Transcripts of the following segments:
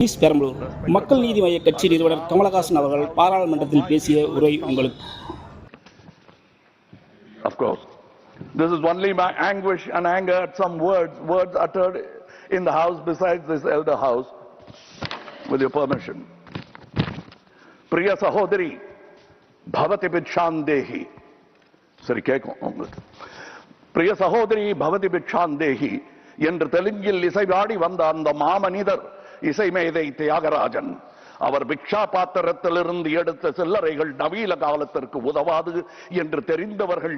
பெரம்பலூர் மக்கள் நீதி மய்ய கட்சி நிறுவனர் கமலஹாசன் அவர்கள் பாராளுமன்றத்தில் பேசிய உரை உங்களுக்கு. Of course, this is only my anguish and anger at some words uttered in the house besides this elder house. With your permission, Priya Sahodari Bhavati Bhikshandehi. சரி கேட்கும் உங்களுக்கு. பிரிய சகோதரி பவதி பிக்ஷாந்தேகி என்று தெலுங்கில் இசைவாடி வந்த அந்த மாமனிதர் இசைமேதை தியாகராஜன். அவர் பிக்ஷா பாத்திரத்திலிருந்து எடுத்த சில்லறைகள் நவீன காலத்திற்கு உதவாது என்று தெரிந்தவர்கள்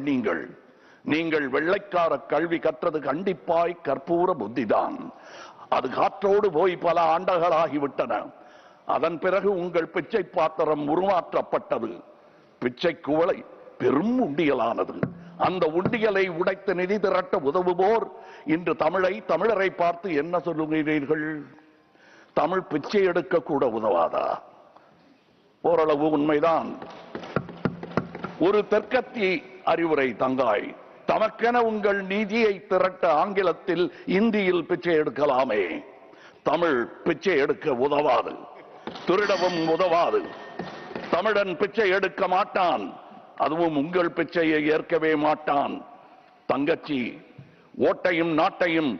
நீங்கள் வெள்ளைக்கார கல்வி கற்றது கண்டிப்பாய் கற்பூர புத்திதான். அது காற்றோடு போய் பல ஆண்டுகளாகிவிட்டன. அதன் பிறகு உங்கள் பிச்சை பாத்திரம் உருமாற்றப்பட்டது. பிச்சை குவளை பெரும் உண்டியலானது. அந்த உண்டியலை உடைத்து நிதி திரட்ட உதவுவோர் இன்று தமிழரை பார்த்து என்ன சொல்லுகிறீர்கள்? தமிழ் பிச்சை எடுக்க கூட உதவாதா? ஓரளவு உண்மைதான். ஒரு தெற்கத்தி அறிவுரை தங்காய், தமக்கென உங்கள் நிதியை திரட்ட ஆங்கிலத்தில் இந்தியில் பிச்சை எடுக்கலாமே. தமிழ் பிச்சை எடுக்க உதவாது, திருடவும் உதவாது. தமிழன் பிச்சை எடுக்க மாட்டான், அதுவும் உங்கள் பிச்சையை ஏற்கவே மாட்டான். தங்கச்சி, ஓட்டையும் நாட்டையும்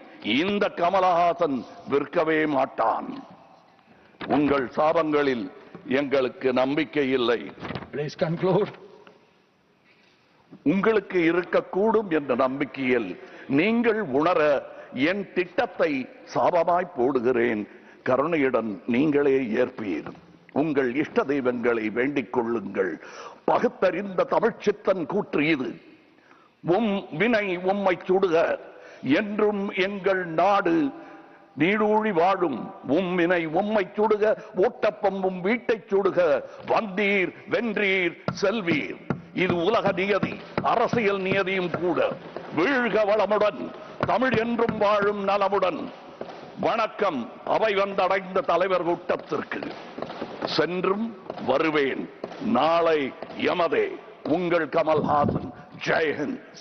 இந்த கமலஹாசன் விற்கவே மாட்டான். உங்கள் சாபங்களில் எங்களுக்கு நம்பிக்கை இல்லை. Please conclude. உங்களுக்கு இருக்கக்கூடும் என்ற நம்பிக்கையில் நீங்கள் உணர என் திட்டத்தை சாபமாய் போடுகிறேன். கருணையுடன் நீங்களே ஏற்பீர். உங்கள் இஷ்ட தெய்வங்களை வேண்டிக் கொள்ளுங்கள். பகுத்தறிந்த தமிழ்ச்சித்தன் கூற்று இது. வினை உம்மை சுடுக, என்றும் எங்கள் நாடு நீடூழி வாழும். வினை உம்மை சுடுக, ஓட்டப்பம் வீட்டை சுடுக. வந்தீர் வென்றீர் செல்வீர். இது உலக நியதி, அரசியல் நியதியும் கூட. வீழ்க வளமுடன், தமிழ் என்றும் வாழும் நலமுடன். வணக்கம் அவை வந்தடைந்த தலைவர் கூட்டத்திற்கு. சென்றும் வருவேன், நாளை எமதே. உங்கள் கமல்ஹாசன். ஜெய் ஹிந்த்.